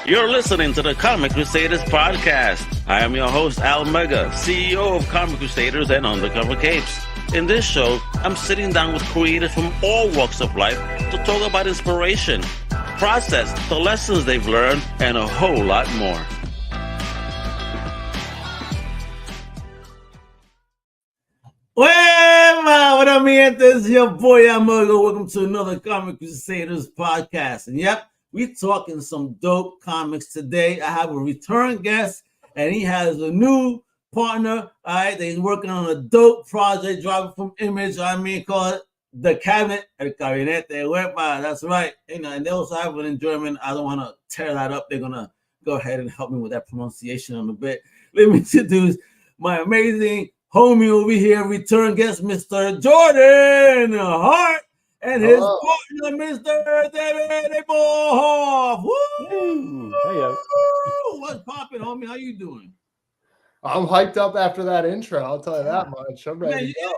You're listening to the Comic Crusaders podcast. I am your host, Al Mega, CEO of Comic Crusaders and Undercover Capes. In this show, I'm sitting down with creators from all walks of life to talk about inspiration, process, the lessons they've learned, and a whole lot more. Well, what up, man? This is your boy, Al Mega. Welcome to another Comic Crusaders podcast. And yep, we're talking some dope comics today. I have a return guest, and he has a new partner. All right, he's working on a dope project dropping from Image. Called The Cabinet. El Cabinete. That's right. And they also have it in German. I don't want to tear that up. They're gonna go ahead and help me with that pronunciation in a bit. Let me introduce my amazing homie over here, return guest, Mr. Jordan Hart, and his partner, Mr. David Ebeltoft. Woo! Hey, What's popping, homie? How you doing? I'm hyped up after that intro. I'll tell you that much. I'm ready to go.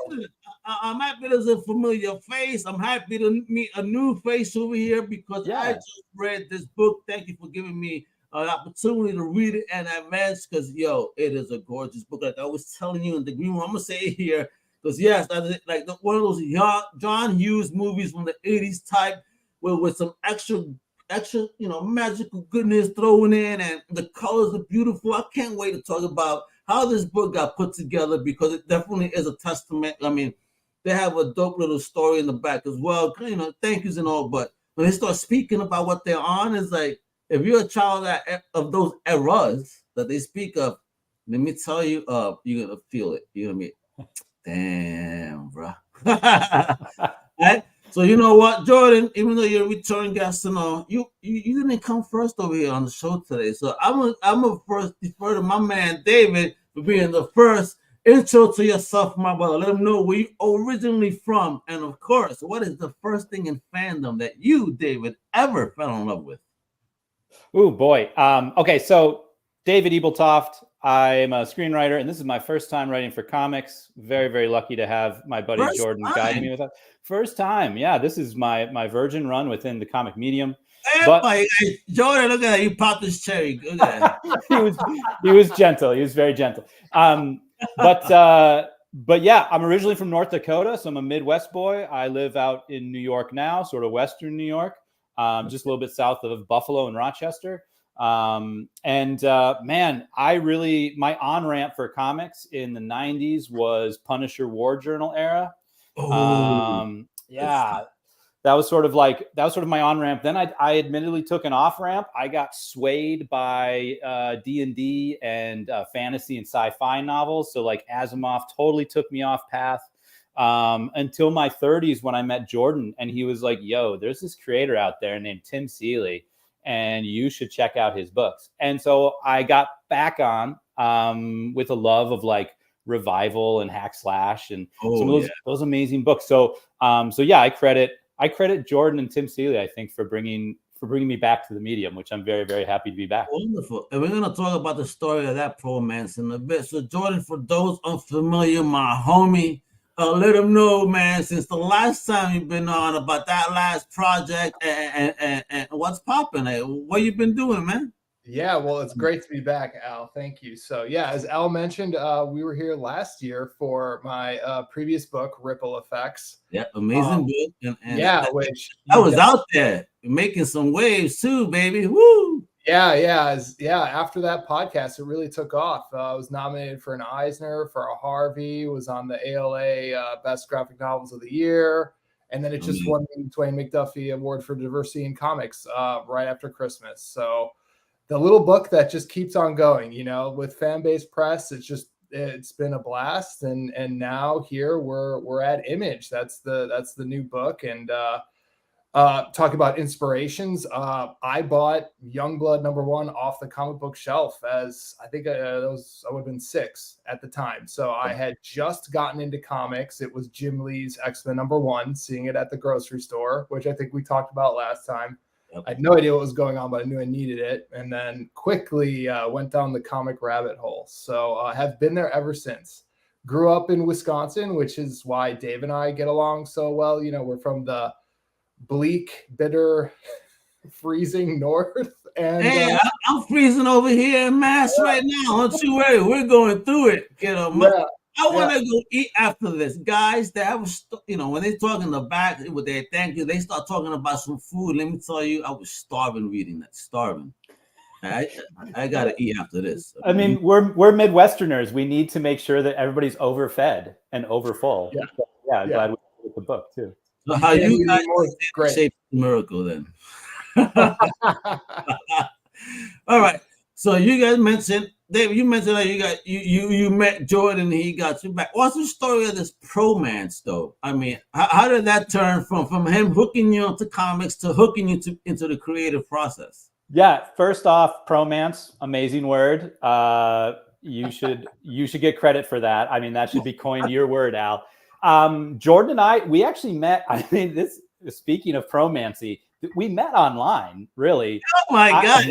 I'm happy there's a familiar face. I'm happy to meet a new face over here because I just read this book. Thank you for giving me an opportunity to read it in advance because, it is a gorgeous book. Like I was telling you in the green room, I'm going to say it here because, yes, that is like one of those John Hughes movies from the 80s type with some extra, magical goodness thrown in, and the colors are beautiful. I can't wait to talk about how this book got put together because it definitely is a testament. I mean, they have a dope little story in the back as well. Thank yous and all, but when they start speaking about what they're on, it's like, if you're a child of those eras that they speak of, let me tell you, you're gonna feel it. You're gonna be, damn, bro. Right? So you know what, Jordan? Even though you're a return guest and all, you didn't come first over here on the show today. So I'm a first defer to my man David for being the first intro to yourself, my brother. Let him know where you originally from, and of course, what is the first thing in fandom that you, David, ever fell in love with? Oh boy. Okay, so David Ebeltoft. I'm a screenwriter, and this is my first time writing for comics. Very, very lucky to have my buddy Jordan guiding me with that. First time, yeah. This is my virgin run within the comic medium. Hey, Jordan, look at that! You popped his cherry. Look at that. he was gentle. He was very gentle. But yeah, I'm originally from North Dakota, so I'm a Midwest boy. I live out in New York now, sort of Western New York. Just a little bit south of Buffalo and Rochester. Man, my on-ramp for comics in the 90s was Punisher War Journal era. That was sort of my on-ramp. Then I admittedly took an off-ramp. I got swayed by D&D and fantasy and sci-fi novels. So like Asimov totally took me off path. Until my 30s when I met Jordan, and he was like, yo, there's this creator out there named Tim Seeley, and you should check out his books. And so I got back on with a love of like Revival and Hack Slash and some of those amazing books. So yeah, I credit Jordan and Tim Seeley, I think, for bringing me back to the medium, which I'm very, very happy to be back. Wonderful. And we're going to talk about the story of that romance in a bit. So Jordan, for those unfamiliar, my homie, let them know, man, since the last time you've been on about that last project and what's popping. What you been doing, man? Yeah, well, it's great to be back, Al. Thank you. So yeah, as Al mentioned, we were here last year for my previous book, Ripple Effects. Yeah, amazing book. And which I was out there making some waves too, baby. Woo! Yeah. After that podcast, it really took off. I was nominated for an Eisner, for a Harvey, was on the ALA Best Graphic Novels of the Year. And then it just won the Dwayne McDuffie Award for Diversity in Comics right after Christmas. So the little book that just keeps on going, with fan-based press, it's been a blast. And now here we're at Image. That's the new book. And talk about inspirations. I bought Youngblood #1 off the comic book shelf as I think I would have been 6 at the time. So I had just gotten into comics. It was Jim Lee's X-Men #1, seeing it at the grocery store, which I think we talked about last time. Yep. I had no idea what was going on, but I knew I needed it. And then quickly went down the comic rabbit hole. So I have been there ever since. Grew up in Wisconsin, which is why Dave and I get along so well. We're from the bleak, bitter, freezing north, And hey, I'm freezing over here in Mass right now. Don't you worry, we're going through it. I want to go eat after this, guys. That was, when they talk in the back with their thank you, they start talking about some food. Let me tell you, I was starving reading that. Starving. I gotta eat after this. I mean, we're Midwesterners. We need to make sure that everybody's overfed and overfull. I'm glad we did the book too. So how you guys shape the miracle then? All right. So you guys mentioned, David, you mentioned that you met Jordan and he got you back. What's the story of this Promance though? I mean, how did that turn from him hooking you into comics to hooking you into the creative process? Yeah, first off, Promance, amazing word. You should get credit for that. I mean, that should be coined your word, Al. Jordan and I, we actually met. I mean, speaking of Promancy, we met online, really. Oh my God.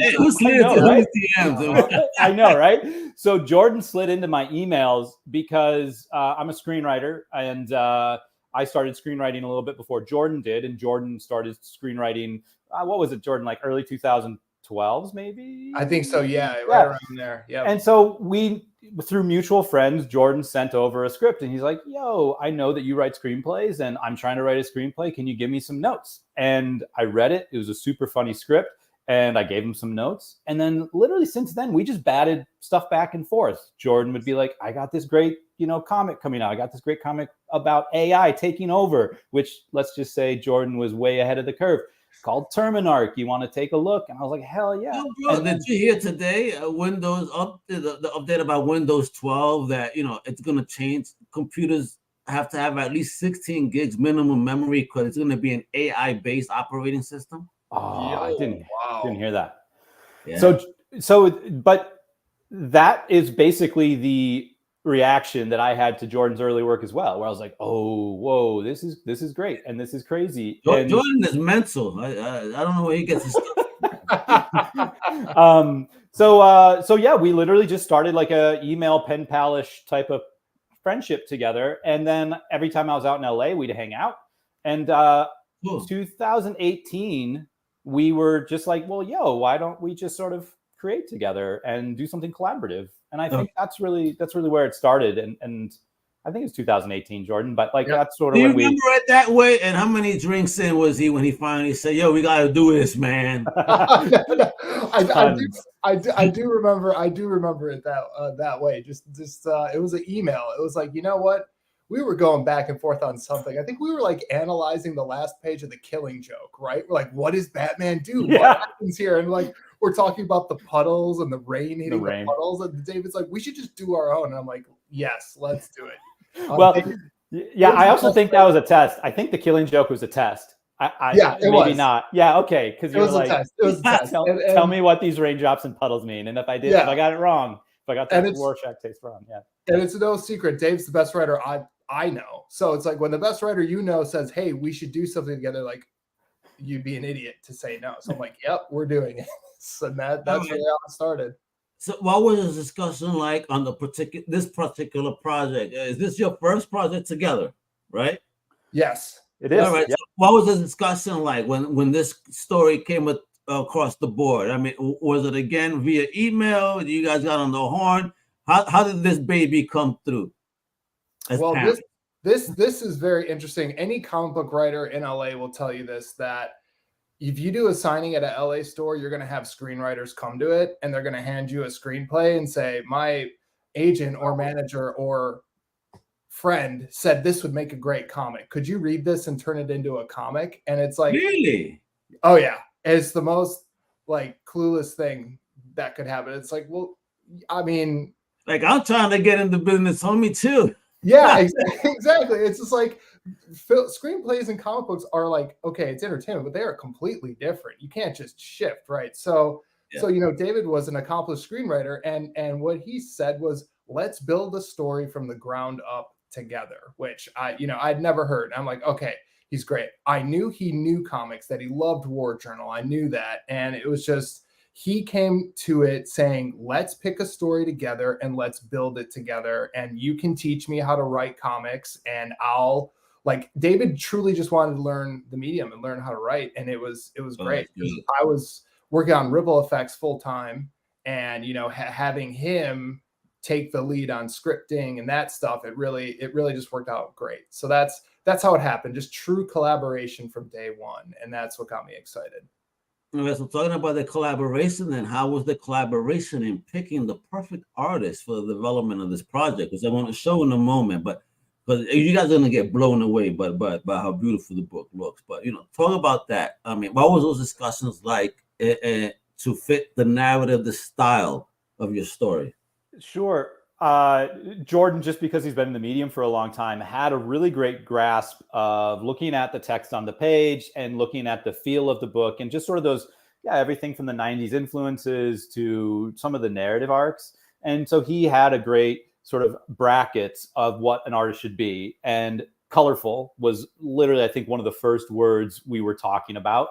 I know, right? So Jordan slid into my emails because I'm a screenwriter, and I started screenwriting a little bit before Jordan did, and Jordan started screenwriting. What was it, Jordan? Like early 2012s, maybe? I think so. Yeah, right around there. Yeah. And so we, through mutual friends, Jordan sent over a script, and he's like, "Yo, I know that you write screenplays, and I'm trying to write a screenplay. Can you give me some notes?" And I read it. It was a super funny script, and I gave him some notes. And then, literally, since then, we just batted stuff back and forth. Jordan would be like, "I got this great, comic coming out. I got this great comic about AI taking over," which, let's just say, Jordan was way ahead of the curve. Called Terminarch. You want to take a look? And I was like, hell yeah. Oh, bro, did you hear today Windows the update about Windows 12 that it's going to change? Computers have to have at least 16 gigs minimum memory because it's going to be an AI based operating system. Oh, I didn't hear that. Yeah. So but that is basically the reaction that I had to Jordan's early work as well, where I was like, "Oh, whoa, this is great, and this is crazy." Jordan is mental. I don't know where he gets his stuff. So yeah, we literally just started like a email pen pal-ish type of friendship together, and then every time I was out in LA, we'd hang out. And 2018, we were just like, "Well, why don't we just sort of create together and do something collaborative?" And I think that's really where it started. And I think it's 2018, Jordan, but that's sort of. Do you remember it that way? And how many drinks in was he when he finally said, "Yo, we got to do this, man"? I do remember it that way. Just it was an email. It was like, you know what? We were going back and forth on something. I think we were like analyzing the last page of The Killing Joke, right? We're like, what does Batman do? Yeah. What happens here? And like, we're talking about the puddles and the rain hitting the puddles. And David's like, we should just do our own. And I'm like, yes, let's do it. I also think that was a test. I think The Killing Joke was a test. Maybe was. Not. Yeah, okay. Because you were like, it was a test. Tell me what these raindrops and puddles mean. And if I got it wrong, if I got the Rorschach taste wrong, And it's no secret, Dave's the best writer I know. So it's like when the best writer says, "Hey, we should do something together," like, you'd be an idiot to say no. So I'm like, "Yep, we're doing it." So that's really how it started. So what was the discussion like on this particular project? Is this your first project together, right? Yes, it is. All right. Yep. So what was the discussion like when this story came across the board? I mean, was it again via email? You guys got on the horn? How did this baby come through? Well, this is very interesting. Any comic book writer in LA will tell you this, that if you do a signing at a LA store, you're going to have screenwriters come to it, and they're going to hand you a screenplay and say, "My agent or manager or friend said this would make a great comic. Could you read this and turn it into a comic?" And it's like, really? Oh yeah. It's the most like clueless thing that could happen. It's like, well, I mean, like, I'm trying to get into business, homie, too. Yeah, exactly. It's just like screenplays and comic books are like, okay, it's entertainment, but they are completely different. You can't just shift, right? So David was an accomplished screenwriter, and what he said was, let's build a story from the ground up together, which I'd never heard. And I'm like, okay, he's great. I knew he knew comics, that he loved War Journal. I knew that, and it was just, he came to it saying, let's pick a story together and let's build it together. And you can teach me how to write comics, and David truly just wanted to learn the medium and learn how to write. And it was great. working on Ripple Effects full time, and having him take the lead on scripting and that stuff, it really just worked out great. So that's how it happened. Just true collaboration from day one, and that's what got me excited. Okay, so talking about the collaboration, then how was the collaboration in picking the perfect artist for the development of this project? Because I want to show in a moment, but you guys are gonna get blown away by how beautiful the book looks. But talk about that. I mean, what was those discussions like to fit the narrative, the style of your story? Sure. Jordan, just because he's been in the medium for a long time, had a really great grasp of looking at the text on the page and looking at the feel of the book and just sort of those, everything from the 90s influences to some of the narrative arcs. And so he had a great sort of brackets of what an artist should be. And colorful was literally, I think, one of the first words we were talking about.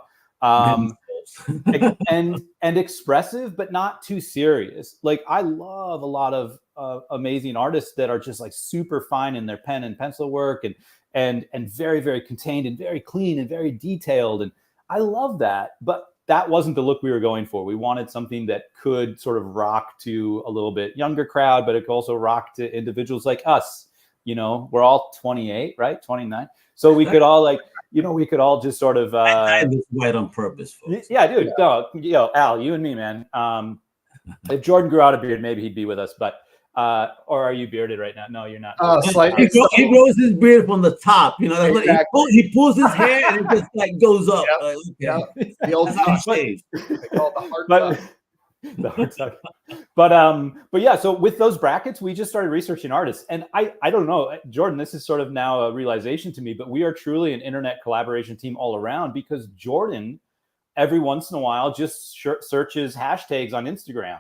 and expressive, but not too serious. Like, I love a lot of amazing artists that are just like super fine in their pen and pencil work and very, very contained and very clean and very detailed. And I love that, but that wasn't the look we were going for. We wanted something that could sort of rock to a little bit younger crowd, but it could also rock to individuals like us. We're all 28, right? 29. So we could all we could all just sort of I did this right on purpose, folks. Yeah, dude. No, Al, you and me, man. If Jordan grew out a beard, maybe he'd be with us. But or are you bearded right now? No, you're not. Slightly. He grows his beard from the top. Exactly. He pulls his hair and it just like goes up. The old shave. They call it the hard tuck. The hard tuck. But yeah, so with those brackets, we just started researching artists. And I don't know, Jordan, this is sort of now a realization to me, but we are truly an internet collaboration team all around, because Jordan, every once in a while, just searches hashtags on Instagram.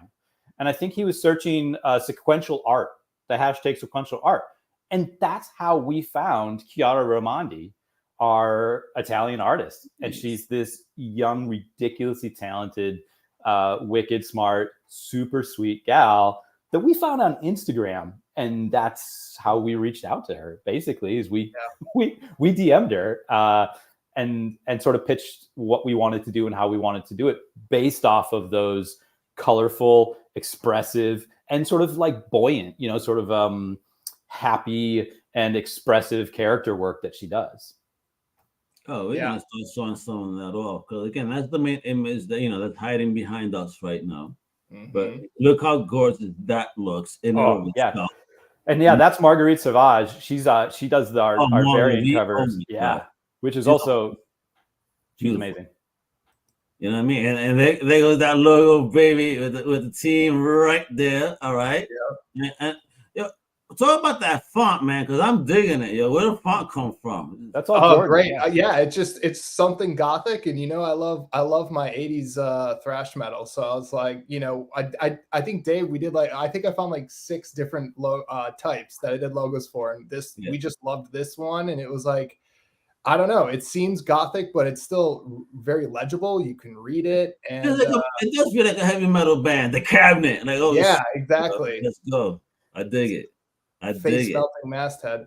And I think he was searching sequential art, the hashtag sequential art. And that's how we found Chiara Raimondi, our Italian artist. And she's this young, ridiculously talented, wicked smart, super sweet gal that we found on Instagram. And that's how we reached out to her, basically, is we DM'd her and sort of pitched what we wanted to do and how we wanted to do it based off of those colorful, expressive, and sort of like buoyant, sort of happy and expressive character work that she does. Oh, we're gonna start showing some of that off, because again, that's the main image that that's hiding behind us right now. Mm-hmm. But look how gorgeous that looks in itself. And that's Marguerite Sauvage. She does our variant covers, which is also she's amazing. You know what I mean? And there goes that logo, baby, with the team right there. All right. Yeah. And talk about that font, man, because I'm digging it. Where the font come from? That's all great. It's something gothic, and I love my 80s thrash metal. So I was like, I think Dave, we did I think I found like 6 different types that I did logos for, and we just loved this one, and it was like, I don't know. It seems gothic, but it's still very legible. You can read it, and it does feel like a heavy metal band. The Cabinet, exactly. Let's go. I dig it. Face melting masthead.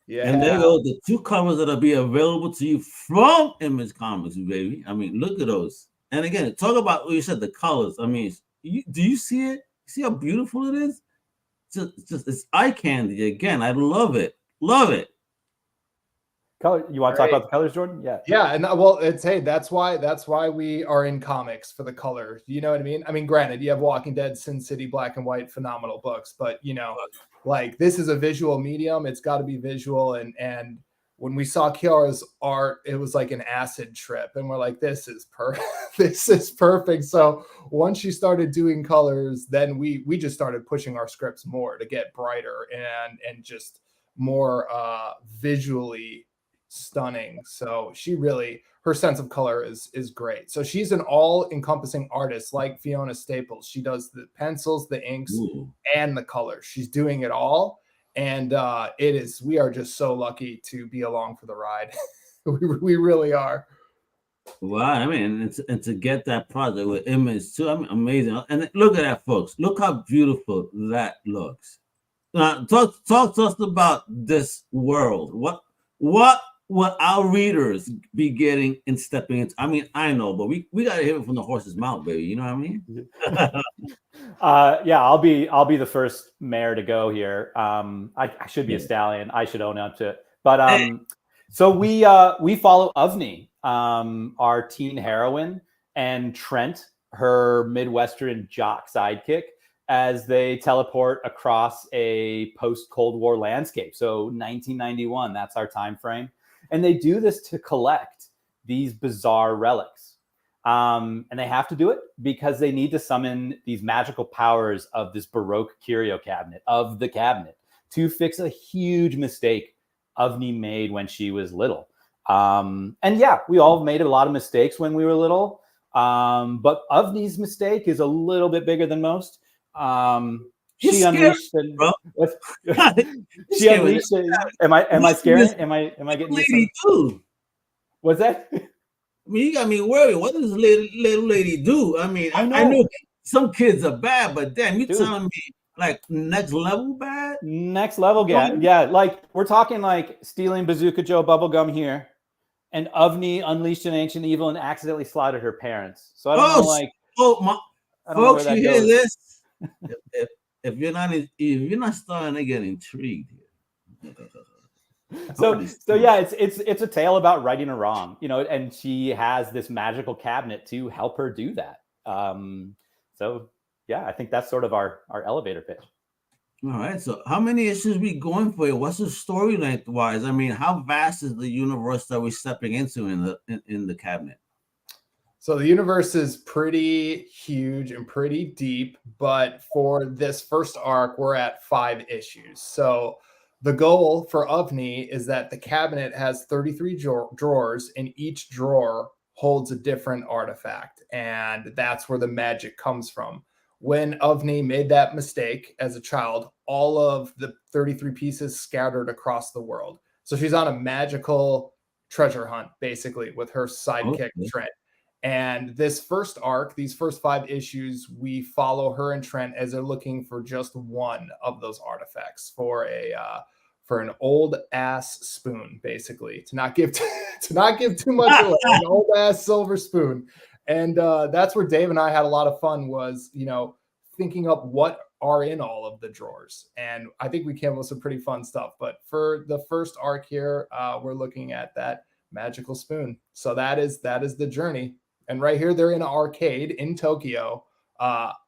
Yeah. And there go the 2 covers that'll be available to you from Image Comics, baby. I mean, look at those. And again, talk about what you said, the colors. I mean, do you see it? See how beautiful it is? It's eye candy. Again, I love it. Love it. Color. You want to talk about the colors, Jordan? Yeah, and that's why we are in comics, for the color. You know what I mean? I mean, granted, you have Walking Dead, Sin City, black and white, phenomenal books, but like, this is a visual medium. It's got to be visual, and when we saw Chiara's art, it was like an acid trip, and we're like, this is perfect. This is perfect. So once she started doing colors, then we just started pushing our scripts more to get brighter and just more visually stunning. So her sense of color is great. So she's an all-encompassing artist, like Fiona Staples. She does the pencils, the inks, and the colors. She's doing it all, and we are just so lucky to be along for the ride. we really are. Wow, I mean, and to get that project with Image too, I mean, amazing. And look at that, folks. Look how beautiful that looks. Now, talk to us about this world. What will our readers be getting and stepping into? I mean, I know, but we gotta hear it from the horse's mouth, baby. You know what I mean? Yeah, I'll be the first mare to go here. I should be a stallion. I should own up to it. But so we follow Avni, our teen heroine, and Trent, her Midwestern jock sidekick, as they teleport across a post-Cold War landscape. So 1991, that's our time frame. And they do this to collect these bizarre relics. And they have to do it because they need to summon these magical powers of this Baroque curio cabinet, of the cabinet, to fix a huge mistake Avni made when she was little. And yeah, we all made a lot of mistakes when we were little. But Avni's mistake is a little bit bigger than most. She unleashed she unleashed am I scaring? Am I getting lady do? What's that? I mean, you got me worried. What does little lady do? I mean, I know some kids are bad, but damn, you telling me like next level bad? Next level, yeah. Like we're talking like stealing Bazooka Joe bubblegum here, and Avni unleashed an ancient evil and accidentally slaughtered her parents. So I don't know, like, folks, you hear this? If you're not starting to get intrigued here. So yeah, it's a tale about righting a wrong, you know, and she has this magical cabinet to help her do that. So yeah, I think that's sort of our elevator pitch. All right. So how many issues we going for? What's the storyline wise? I mean, how vast is the universe that we're stepping into in the cabinet? So the universe is pretty huge and pretty deep, but for this first arc, we're at 5 issues. So the goal for Avni is that the cabinet has 33 drawers, and each drawer holds a different artifact. And that's where the magic comes from. When Avni made that mistake as a child, all of the 33 pieces scattered across the world. So she's on a magical treasure hunt, basically, with her sidekick, Trent. And this first arc, these first 5 issues, we follow her and Trent as they're looking for just one of those artifacts for an old ass spoon, basically, to not give too much away, an old ass silver spoon. And that's where Dave and I had a lot of fun, was, you know, thinking up what are in all of the drawers. And I think we came up with some pretty fun stuff. But for the first arc here, we're looking at that magical spoon. So that is the journey. And right here, they're in an arcade in Tokyo,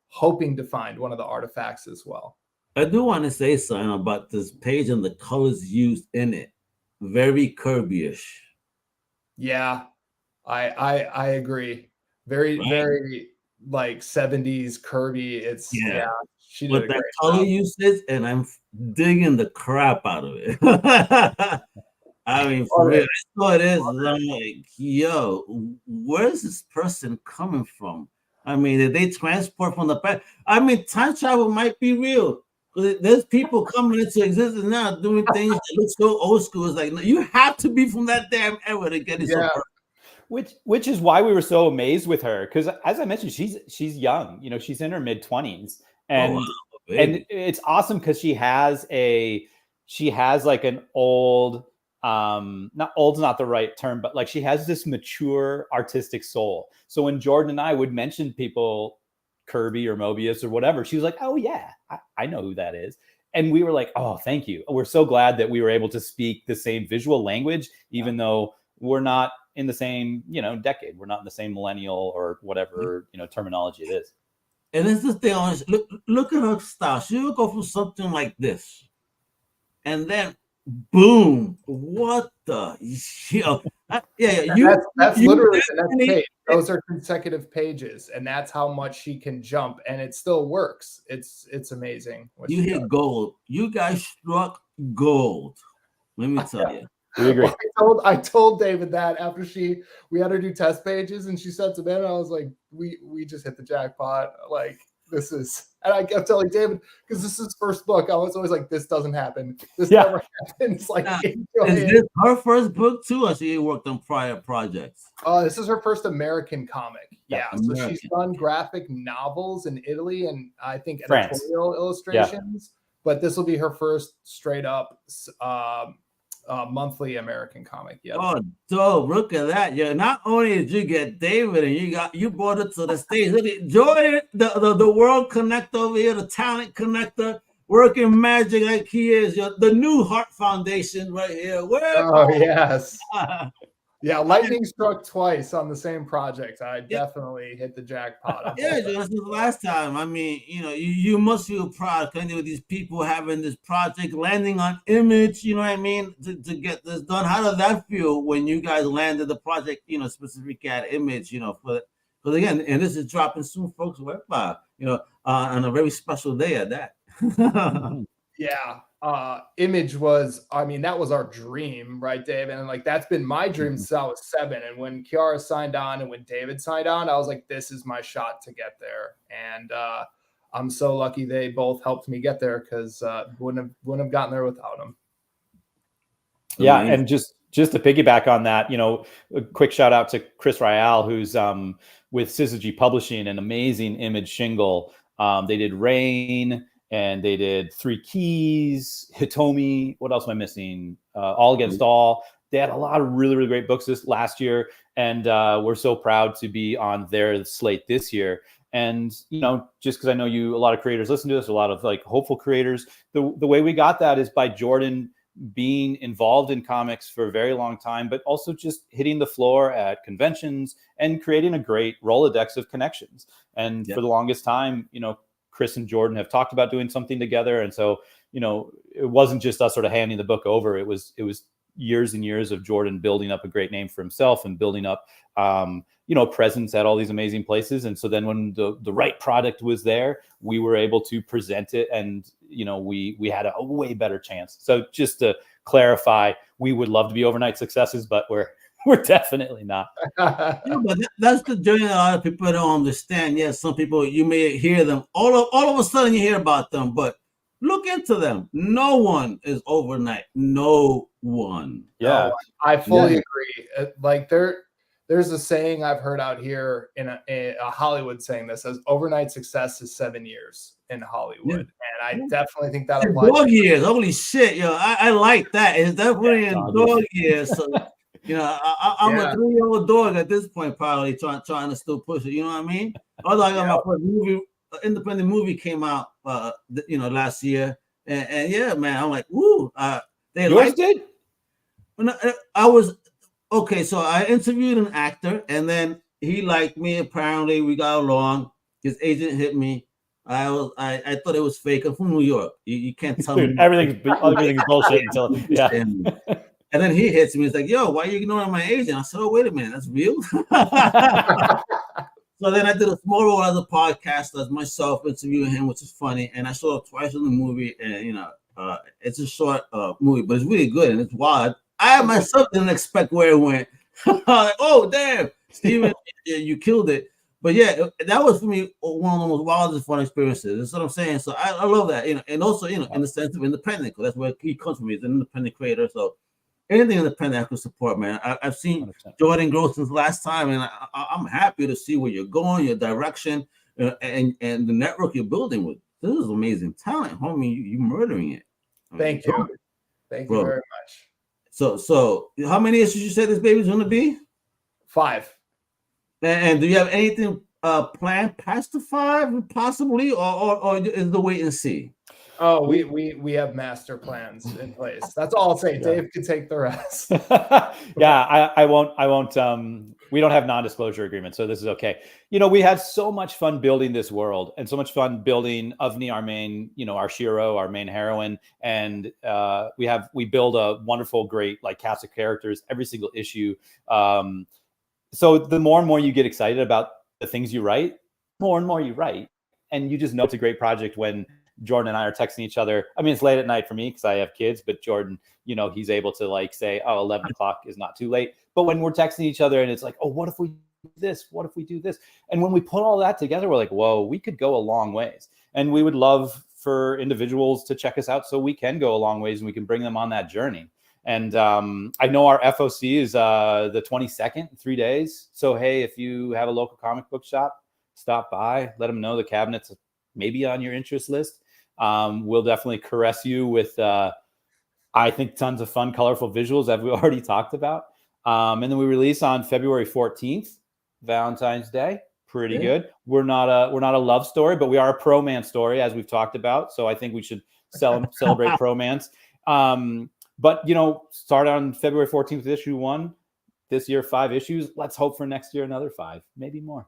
hoping to find one of the artifacts as well. I do want to say something about this page and the colors used in it. Very Kirby-ish. Yeah, I agree. Very like 70s Kirby. It's she did with that color usage, and I'm digging the crap out of it. I mean, for real, I saw this, and I'm like, yo, where's this person coming from? I mean, did they transport from the past? I mean, time travel might be real. There's people coming into existence now doing things that look so old school. It's like, you have to be from that damn era to get it so perfect. Which is why we were so amazed with her, because as I mentioned, she's young. You know, she's in her mid-20s, and and it's awesome because she has like an old. Not old's not the right term, but like she has this mature artistic soul. So when Jordan and I would mention people, Kirby or Mobius or whatever, she was like, oh yeah, I know who that is. And we were like, oh, thank you. We're so glad that we were able to speak the same visual language, even though we're not in the same, you know, decade. We're not in the same millennial or whatever, you know, terminology it is. And it's the thing, look at her style. She would go from something like this, and then boom! What the? That's literally the next page. Those are consecutive pages, and that's how much she can jump, and it still works. It's amazing. You hit gold. You guys struck gold. Let me tell you. We agree. I told David that after we had her do test pages, and she sent them in, and I was like, we just hit the jackpot. Like, this is, and I kept telling David, because this is his first book, I was always like, this doesn't happen. This never happens. Like, is this her first book too, or she worked on prior projects? This is her first American comic. Yeah, so she's done graphic novels in Italy and I think editorial illustrations, but this will be her first straight up monthly American comic. Yep. Oh, dope! Look at that. Yeah, not only did you get David, and you brought it to the stage. Look at Jordan, the world connector over here, the talent connector, working magic like he is. The new Heart Foundation right here. Oh yes. Yeah, lightning struck twice on the same project. I definitely hit the jackpot. Yeah, this is the last time. I mean, you must feel proud kind of with these people having this project landing on Image, you know what I mean, to get this done. How did that feel when you guys landed the project, specific at Image, because again, and this is dropping soon, folks, on a very special day at that. Yeah. Image was, that was our dream, right, Dave? And like that's been my dream since I was 7. And when Kiara signed on and when David signed on, I was like, this is my shot to get there. And I'm so lucky they both helped me get there, because wouldn't have gotten there without them. Yeah, and just to piggyback on that, a quick shout out to Chris Ryal, who's with Syzygy Publishing, an amazing Image shingle. They did Rain, and they did 3 Keys, Hitomi. What else am I missing? All Against All. They had a lot of really, really great books this last year. And we're so proud to be on their slate this year. And, just because I know a lot of creators listen to us, a lot of like hopeful creators, the way we got that is by Jordan being involved in comics for a very long time, but also just hitting the floor at conventions and creating a great Rolodex of connections. And for the longest time, Chris and Jordan have talked about doing something together. And so, it wasn't just us sort of handing the book over. It was years and years of Jordan building up a great name for himself and building up, presence at all these amazing places. And so then when the right product was there, we were able to present it, and, we had a way better chance. So just to clarify, we would love to be overnight successes, but we're definitely not. But that's the journey that a lot of people don't understand. Yes, some people, you may hear them all of a sudden, you hear about them, but look into them. No one is overnight. No one. Yeah, no, I fully agree. Like there's a saying I've heard out here in a Hollywood saying that says overnight success is 7 years in Hollywood. And I definitely think that applies. Dog years. Holy shit, I like that. It's definitely in dog years. So I'm a 3-year-old dog at this point, probably trying to still push it. You know what I mean? Although I got my first movie, independent movie came out, last year, and yeah, man, I'm like, woo. They yours did? I was okay. So I interviewed an actor, and then he liked me. Apparently, we got along. His agent hit me. I thought it was fake. I'm from New York. You can't tell me everything's bullshit until And then he hits me. He's like, yo, why are you ignoring my agent? I said, oh, wait a minute. That's real? So then I did a small role as a podcast as myself interviewing him, which is funny. And I saw it twice in the movie. And, it's a short movie, but it's really good. And it's wild. I myself didn't expect where it went. Like, oh, damn. Steven, you killed it. But yeah, that was for me one of the most wildest fun experiences. That's what I'm saying. So I love that, and also, in the sense of independent, because that's where he comes from. He's an independent creator. So anything independent I could support, man. I've seen 100%. Jordan grow since last time, and I'm happy to see where you're going, your direction, and the network you're building with. This is amazing talent, homie. You murdering it. Thank you. Thank you very much. So how many issues you said this baby's going to be? 5. And do you have anything planned past the 5, possibly, or is the wait and see? Oh, we have master plans in place. That's all I'll say. Dave can take the rest. Yeah, I won't. We don't have non-disclosure agreements, so this is okay. We had so much fun building this world, and so much fun building Avni, our main, our Shiro, our main heroine, and we build a wonderful, great cast of characters every single issue. So the more and more you get excited about the things you write, more and more you write, and you just know it's a great project when Jordan and I are texting each other. I mean, it's late at night for me because I have kids, but Jordan, he's able to say, oh, 11 o'clock is not too late. But when we're texting each other and it's like, oh, what if we do this? What if we do this? And when we put all that together, we're like, whoa, we could go a long ways. And we would love for individuals to check us out so we can go a long ways and we can bring them on that journey. And I know our FOC is the 22nd, 3 days. So, hey, if you have a local comic book shop, stop by, let them know the cabinet's maybe on your interest list. We'll definitely caress you with I think tons of fun, colorful visuals that we already talked about. And then we release on February 14th, Valentine's Day. Pretty good. We're not a love story, but we are a pro-man story, as we've talked about. So I think we should celebrate pro-mans. But, start on February 14th with issue 1. This year, 5 issues. Let's hope for next year another 5, maybe more.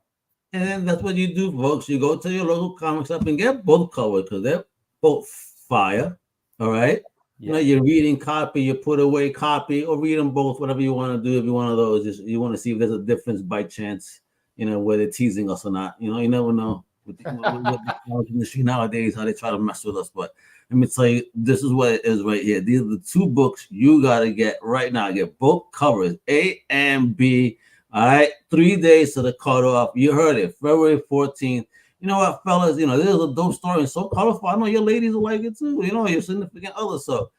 And then that's what you do, folks. You go to your local comic shop and get both covers because they're both fire. All right. Yeah. You're reading copy, you put away copy, or read them both, whatever you want to do. If you're one of those, just you want to see if there's a difference by chance, where they're teasing us or not. You never know with the industry nowadays how they try to mess with us. But let me tell you, this is what it is right here. These are the 2 books you gotta get right now. Get both covers, A and B. All right, 3 days to the cutoff. You heard it, February 14th. You know what, fellas? This is a dope story and so colorful. I know your ladies will like it too. Your significant other. So,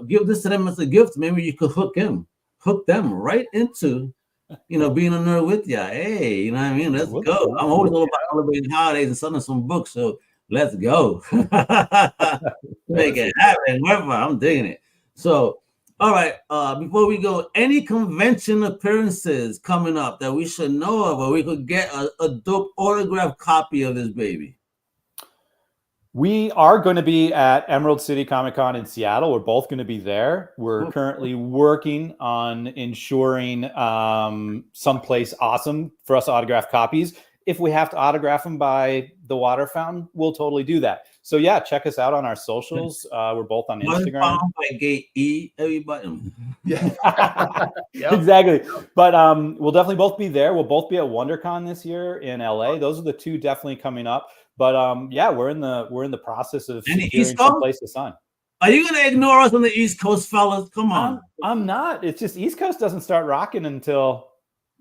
give this to them as a gift. Maybe you could hook them right into, being a nerd with you. Hey, you know what I mean? Let's go. I'm always all about celebrating holidays and selling some books. So let's go. Make it happen. Whatever. I'm digging it. So, all right. Before we go, any convention appearances coming up that we should know of, or we could get a dope autographed copy of this baby? We are going to be at Emerald City Comic Con in Seattle. We're both going to be there. We're currently working on ensuring someplace awesome for us to autograph copies. If we have to autograph them by the water fountain, we'll totally do that. So yeah, check us out on our socials. We're both on Instagram. By gate E, everybody. Yeah, exactly. But we'll definitely both be there. We'll both be at WonderCon this year in LA. Those are the 2 definitely coming up. But yeah, we're in the process of securing some place to sign. Are you gonna ignore us on the East Coast, fellas? Come on. I'm not. It's just East Coast doesn't start rocking until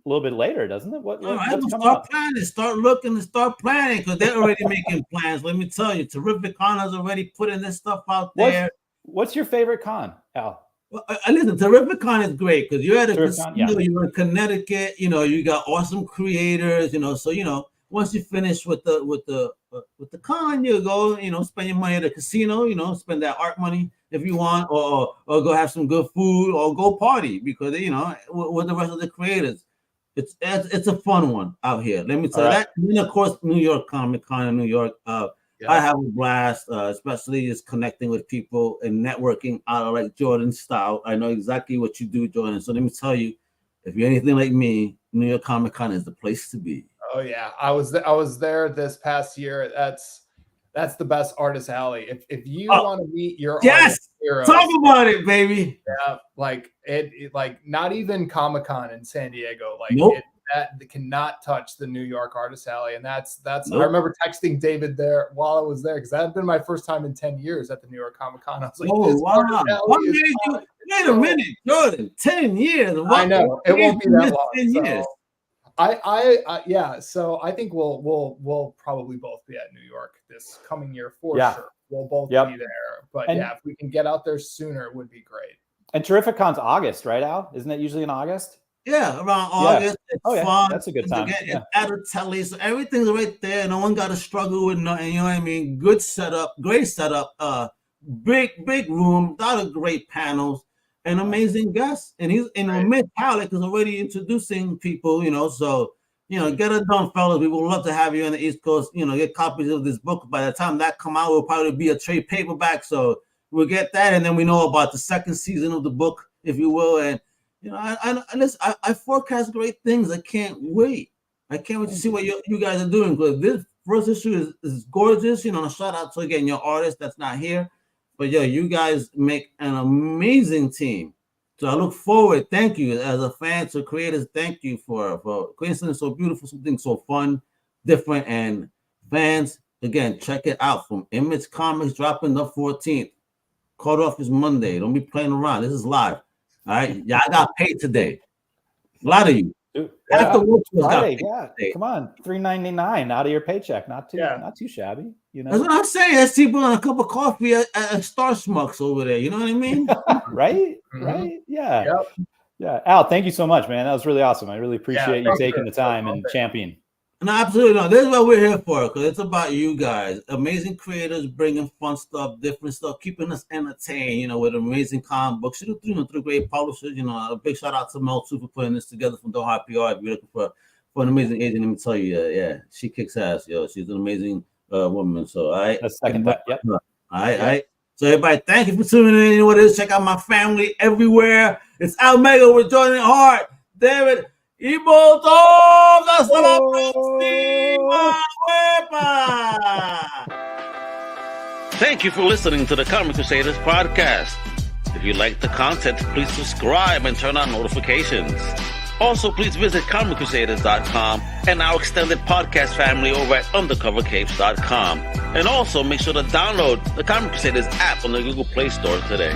a little bit later, doesn't it? All right, start planning, start looking, and start planning because they're already making plans. Let me tell you, Terrific Con has already putting this stuff out there. What's your favorite con, Al? Well, listen, Terrific Con is great because you're at a casino, yeah. You're in Connecticut. You got awesome creators. So once you finish with the con, you go, spend your money at a casino. Spend that art money if you want, or go have some good food, or go party because with the rest of the creators. It's a fun one out here. Let me tell you that. And then, of course, New York Comic Con in New York. I have a blast, especially just connecting with people and networking out of like Jordan's style. I know exactly what you do, Jordan. So let me tell you, if you're anything like me, New York Comic Con is the place to be. Oh yeah, I was there this past year. That's the best artist alley. If you want to meet your artist heroes, talk about it, baby. Yeah, like not even Comic-Con in San Diego. That cannot touch the New York Artist Alley, and that's. I remember texting David there while I was there because that had been my first time in 10 years at the New York Comic Con. I was like, "Oh wow! Wait a minute, Jordan! 10 years? I know it won't be that long. 10 years. Yeah. So I think we'll probably both be at New York this coming year for sure. We'll both be there. But if we can get out there sooner, it would be great. And Terrific Con's August, right, Al? Isn't it usually in August? Yeah, around August. It's fun. That's a good time. It's at a telly, so everything's right there. No one got to struggle with nothing. You know what I mean? Good setup, great setup. Big room, a lot of great panels. An amazing guest, and he's Mitch Halleck is already introducing people, so get it done, fellas. We would love to have you on the East Coast, get copies of this book. By the time that come out, will probably be a trade paperback, so we'll get that, and then we know about the second season of the book, if you will. And I forecast great things. I can't wait to see what you guys are doing, because this first issue is gorgeous. Shout out to again your artist that's not here. But you guys make an amazing team. So I look forward. Thank you as a fan to creators. Thank you for creating something so beautiful, something so fun, different, and fans. Again, check it out from Image Comics, dropping the 14th. Cut off is Monday. Don't be playing around. This is live. All right, y'all got paid today. A lot of you. Friday, come on, $3.99 out of your paycheck. Not too shabby. That's what I'm saying. That's people on a cup of coffee at Star Smucks over there. You know what I mean? Right? Yeah. Al, thank you so much, man. That was really awesome. I really appreciate you taking the time and championing. No, absolutely not. This is what we're here for, because it's about you guys. Amazing creators bringing fun stuff, different stuff, keeping us entertained, you know, with amazing comic books. Through great publishers, you know. A big shout out to Mel, too, for putting this together from Jordan Hart PR. If you're looking for an amazing agent, let me tell you, yeah, she kicks ass, yo. She's an amazing woman. So, all right. Let's second that. Yep. All right. So, everybody, thank you for tuning in. You know what it is? Check out my family everywhere. It's Omega with Jordan Hart, David Ebeltoft. That's what Thank you for listening to the Comic Crusaders podcast. If you like the content, please subscribe and turn on notifications. Also, please visit comiccrusaders.shop and our extended podcast family over at undercovercapes.com. And also, make sure to download the Comic Crusaders app on the Google Play Store today.